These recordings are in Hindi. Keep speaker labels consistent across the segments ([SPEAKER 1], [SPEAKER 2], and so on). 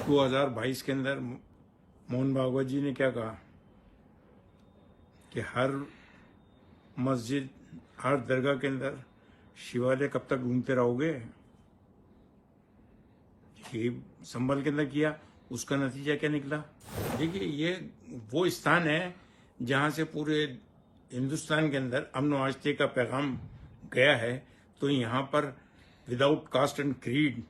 [SPEAKER 1] 2022 के अंदर मोहन भागवत जी ने क्या कहा कि हर मस्जिद, हर दरगाह के अंदर शिवालय कब तक घूमते रहोगे। ये संभल के अंदर किया, उसका नतीजा क्या निकला। देखिए, ये वो स्थान है जहां से पूरे हिंदुस्तान के अंदर अमन व आस्थे का पैगाम गया है। तो यहाँ पर विदाउट कास्ट एंड क्रीड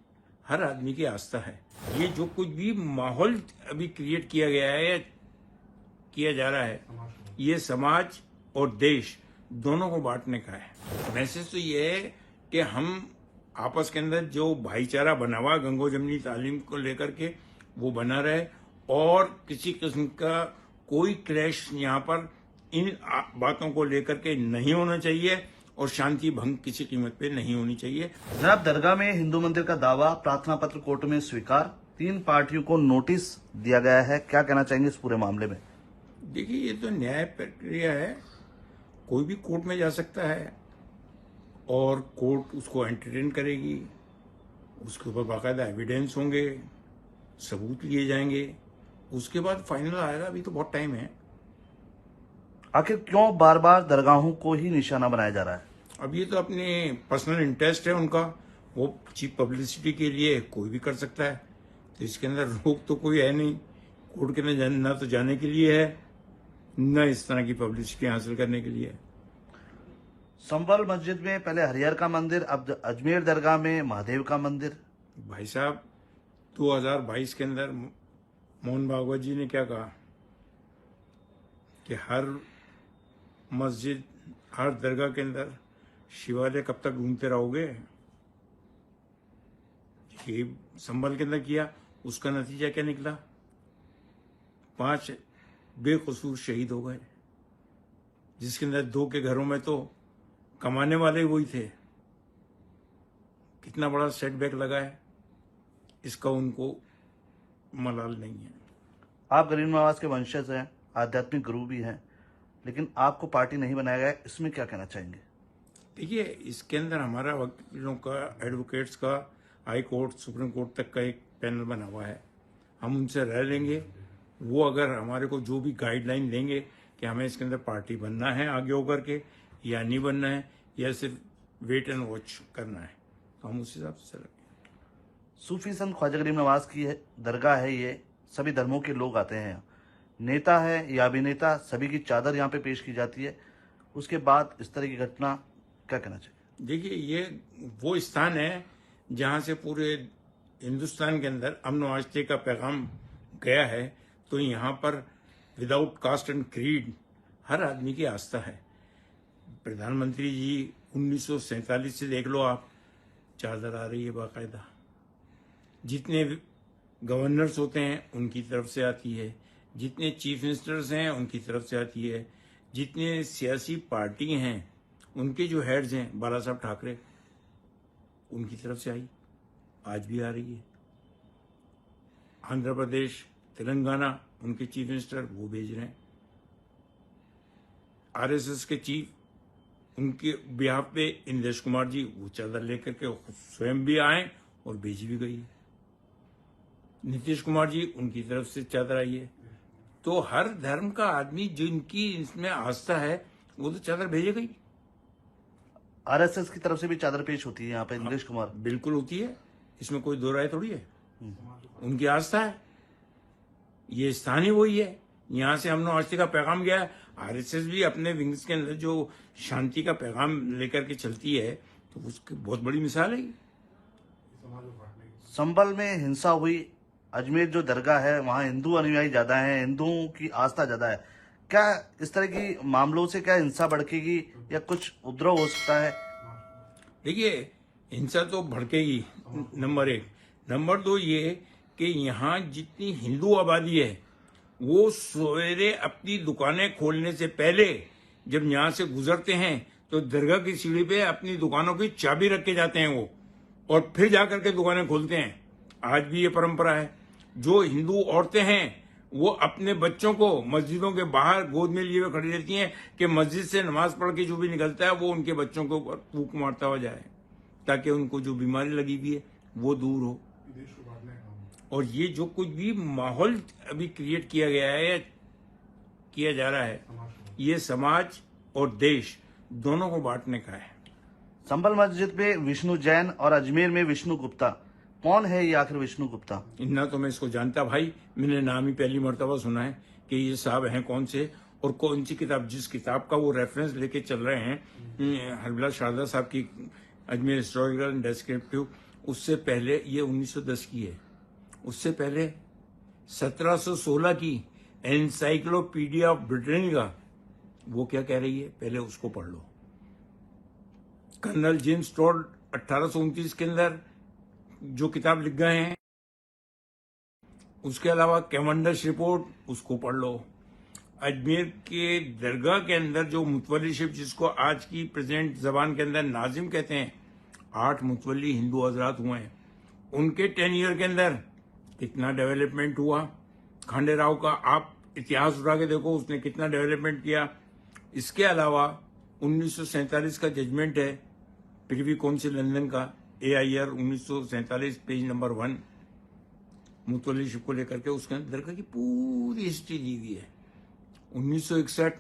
[SPEAKER 1] हर आदमी की आस्था है। ये जो कुछ भी माहौल अभी क्रिएट किया गया है या किया जा रहा है, ये समाज और देश दोनों को बांटने का है। मैसेज तो ये है कि हम आपस के अंदर जो भाईचारा बना हुआ गंगो जमनी तालीम को लेकर के वो बना रहे और किसी किस्म का कोई क्लैश यहाँ पर इन बातों को लेकर के नहीं होना चाहिए और शांति भंग किसी कीमत पे नहीं होनी चाहिए।
[SPEAKER 2] जनाब, दरगाह में हिंदू मंदिर का दावा, प्रार्थना पत्र कोर्ट में स्वीकार, 3 पार्टियों को नोटिस दिया गया है। क्या कहना चाहेंगे इस पूरे मामले में?
[SPEAKER 1] देखिए, ये तो न्याय प्रक्रिया है, कोई भी कोर्ट में जा सकता है और कोर्ट उसको एंटरटेन करेगी। उसके ऊपर बाकायदा एविडेंस होंगे, सबूत लिए जाएंगे, उसके बाद फाइनल आएगा। अभी तो बहुत टाइम है।
[SPEAKER 2] आखिर क्यों बार बार दरगाहों को ही निशाना बनाया जा रहा है?
[SPEAKER 1] अब ये तो अपने पर्सनल इंटरेस्ट है उनका, वो चीप पब्लिसिटी के लिए कोई भी कर सकता है। तो इसके अंदर रोक तो कोई है नहीं। कोर्ट के अंदर ना तो जाने के लिए है, न इस तरह की पब्लिसिटी हासिल करने के लिए है।
[SPEAKER 2] संभल मस्जिद में पहले हरिहर का मंदिर, अब अजमेर दरगाह में महादेव का मंदिर।
[SPEAKER 1] भाई साहब, 2022 के अंदर मोहन भागवत जी ने क्या कहा कि हर मस्जिद, हर दरगाह के अंदर शिवालय कब तक घूमते रहोगे। ये संभल के अंदर किया, उसका नतीजा क्या निकला। 5 बेकसूर शहीद हो गए, जिसके अंदर 2 के घरों में तो कमाने वाले वही थे। कितना बड़ा सेटबैक लगा है, इसका उनको मलाल नहीं है।
[SPEAKER 2] आप गरीब नवाज के वंशज हैं, आध्यात्मिक गुरु भी हैं, लेकिन आपको पार्टी नहीं बनाया गया, इसमें क्या कहना चाहेंगे?
[SPEAKER 1] देखिए, इसके अंदर हमारा वकीलों का, एडवोकेट्स का, हाई कोर्ट, सुप्रीम कोर्ट तक का एक पैनल बना हुआ है। हम उनसे रह लेंगे। वो अगर हमारे को जो भी गाइडलाइन देंगे कि हमें इसके अंदर पार्टी बनना है आगे होकर के या नहीं बनना है या सिर्फ वेट एंड वॉच करना है, तो हम उस हिसाब से चलेंगे।
[SPEAKER 2] सूफी संत ख्वाजा गरीब नवाज की दरगाह है ये, सभी धर्मों के लोग आते हैं यहाँ। नेता है या अभिनेता, सभी की चादर यहाँ पे पेश की जाती है। उसके बाद इस तरह की घटना, क्या कहना चाहिए?
[SPEAKER 1] देखिए, ये वो स्थान है जहां से पूरे हिंदुस्तान के अंदर अमन व आस्थे का पैगाम गया है। तो यहाँ पर विदाउट कास्ट एंड क्रीड हर आदमी की आस्था है। प्रधानमंत्री जी 1947 से देख लो आप, चादर आ रही है बाकायदा। जितने गवर्नर्स होते हैं उनकी तरफ से आती है, जितने चीफ मिनिस्टर्स हैं उनकी तरफ से आती है, जितने सियासी पार्टी हैं उनके जो हेड्स हैं, बाला साहब ठाकरे, उनकी तरफ से आई, आज भी आ रही है। आंध्र प्रदेश, तेलंगाना, उनके चीफ मिनिस्टर वो भेज रहे हैं। आरएसएस के चीफ, उनके बिहाफ पे इंद्रेश कुमार जी वो चादर लेकर के स्वयं भी आए और भेजी भी गई है। नीतीश कुमार जी, उनकी तरफ से चादर आई है। तो हर धर्म का आदमी जिनकी इसमें आस्था है वो तो चादर भेजेगा ही।
[SPEAKER 2] आरएसएस की तरफ से भी चादर पेश होती है यहाँ पे, इंद्रेश कुमार।
[SPEAKER 1] बिल्कुल होती है, इसमें कोई दो राय थोड़ी है। उनकी आस्था है, ये स्थान ही वही है, यहाँ से अमन आस्थे का पैगाम गया है। आरएसएस भी अपने विंग्स के अंदर जो शांति का पैगाम लेकर के चलती है, तो उसकी बहुत बड़ी मिसाल है।
[SPEAKER 2] संभल में हिंसा हुई, अजमेर जो दरगाह है वहाँ हिंदू अनुयायी ज्यादा हैं, हिंदुओं की आस्था ज्यादा है। क्या इस तरह की मामलों से क्या हिंसा भड़केगी या कुछ उपद्रव हो सकता है?
[SPEAKER 1] देखिए, हिंसा तो भड़केगी, नंबर 1। नंबर 2 ये कि यहाँ जितनी हिंदू आबादी है वो सवेरे अपनी दुकानें खोलने से पहले जब यहाँ से गुजरते हैं तो दरगाह की सीढ़ी पे अपनी दुकानों की चाबी रख के जाते हैं वो, और फिर जाकर के दुकानें खोलते हैं। आज भी ये परंपरा है। जो हिंदू औरतें हैं वो अपने बच्चों को मस्जिदों के बाहर गोद में लिए हुए खड़ी रहती हैं कि मस्जिद से नमाज पढ़ के जो भी निकलता है वो उनके बच्चों के ऊपर फूंक मारता हुआ जाए, ताकि उनको जो बीमारी लगी हुई है वो दूर हो। और ये जो कुछ भी माहौल अभी क्रिएट किया गया है या किया जा रहा है, ये समाज और देश दोनों को बांटने का है।
[SPEAKER 2] संभल मस्जिद में विष्णु जैन और अजमेर में विष्णु गुप्ता, कौन है ये आखिर विष्णु गुप्ता?
[SPEAKER 1] इतना तो मैं इसको जानता भाई, मैंने नाम ही पहली मर्तबा सुना है कि ये साहब हैं कौन से और कौन सी किताब, जिस किताब का वो रेफरेंस लेके चल रहे हैं हरबिला शारदा साहब की अजमेर हिस्टोरिकल एंड डेस्क्रिप्टिव, उससे पहले ये 1910 की है, उससे पहले 1716 की एनसाइक्लोपीडिया ऑफ ब्रिटेनिका, वो क्या कह रही है पहले उसको पढ़ लो। कर्नल जेम्स टॉड 1829 के अंदर जो किताब लिख गए हैं, उसके अलावा कैवेंडिश रिपोर्ट, उसको पढ़ लो। अजमेर के दरगाह के अंदर जो मुतवल्ली, जिसको आज की प्रेजेंट जबान के अंदर नाजिम कहते हैं, 8 मुतवल्ली हिंदू हजरात हुए हैं। उनके 10 ईयर के अंदर कितना डेवलपमेंट हुआ। खांडे राव का आप इतिहास उठा के देखो, उसने कितना डेवलपमेंट किया। इसके अलावा 1947 का जजमेंट है प्रिवी काउंसिल लंदन का, AIR 1947 पेज नंबर 1, मुतवल्लीशिप को लेकर के, उसके अंदर दरगाह की पूरी हिस्ट्री दी हुई है। 1961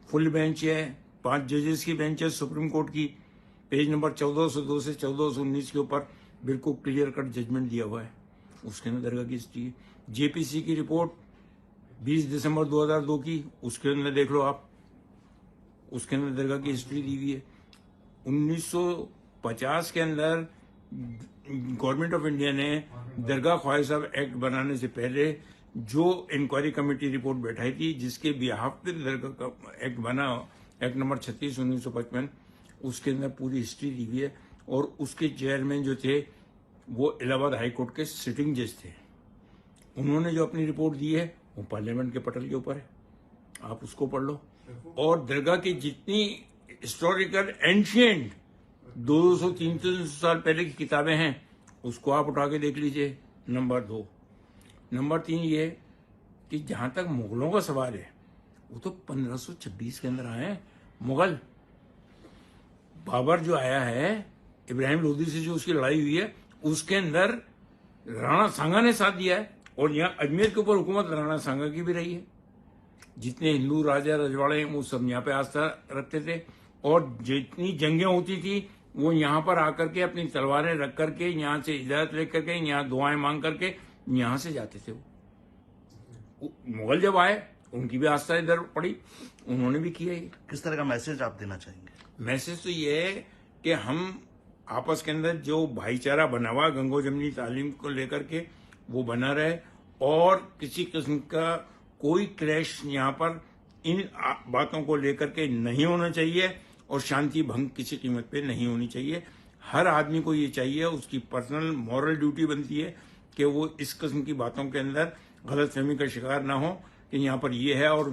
[SPEAKER 1] फुल बेंच है, 5 जजेस की बेंच है सुप्रीम कोर्ट की, पेज नंबर 1402 से 1419 के ऊपर बिल्कुल क्लियर कट जजमेंट दिया हुआ है, उसके अंदर दरगाह की हिस्ट्री है। JPC की रिपोर्ट 20 दिसंबर 2002 की, उसके अंदर देख लो आप, उसके अंदर दरगाह की हिस्ट्री दी हुई है। 1950 के अंदर गवर्नमेंट ऑफ इंडिया ने दरगाह ख्वाजा साहब एक्ट बनाने से पहले जो इंक्वायरी कमेटी रिपोर्ट बैठाई थी, जिसके बिहाफ पे दरगाह का एक्ट बना, एक्ट नंबर 36 1955, उसके अंदर पूरी हिस्ट्री दी हुई है। और उसके चेयरमैन जो थे वो इलाहाबाद हाई कोर्ट के सिटिंग जज थे। उन्होंने जो अपनी रिपोर्ट दी है वो पार्लियामेंट के पटल के ऊपर है, आप उसको पढ़ लो। और दरगाह की जितनी हिस्टोरिकल एंशियंट 200-300 साल पहले की किताबें हैं, उसको आप उठा के देख लीजिए। नंबर 2। नंबर 3 ये कि जहां तक मुगलों का सवाल है, वो तो 1526 के अंदर आए हैं मुगल। बाबर जो आया है, इब्राहिम लोदी से जो उसकी लड़ाई हुई है, उसके अंदर राणा सांगा ने साथ दिया है। और यहाँ अजमेर के ऊपर हुकूमत राणा सांगा की भी रही है। जितने हिंदू राजा रजवाड़े हैं वो सब यहाँ पे आस्था रखते थे, और जितनी जंगें होती थी वो यहाँ पर आकर के अपनी तलवारें रख करके, यहाँ से इजाजत लेकर के, यहाँ दुआएं मांग करके यहाँ से जाते थे। वो मुगल जब आए उनकी भी आस्था इधर पड़ी, उन्होंने भी किया ये।
[SPEAKER 2] किस तरह का मैसेज आप देना चाहेंगे?
[SPEAKER 1] मैसेज तो ये है कि हम आपस के अंदर जो भाईचारा बना हुआ गंगो जमनी तालीम को लेकर के, वो बना रहे, और किसी किस्म का कोई क्लैश यहाँ पर इन बातों को लेकर के नहीं होना चाहिए, और शांति भंग किसी कीमत पे नहीं होनी चाहिए। हर आदमी को ये चाहिए, उसकी पर्सनल मॉरल ड्यूटी बनती है कि वो इस किस्म की बातों के अंदर गलतफहमी का शिकार ना हो कि यहाँ पर ये है और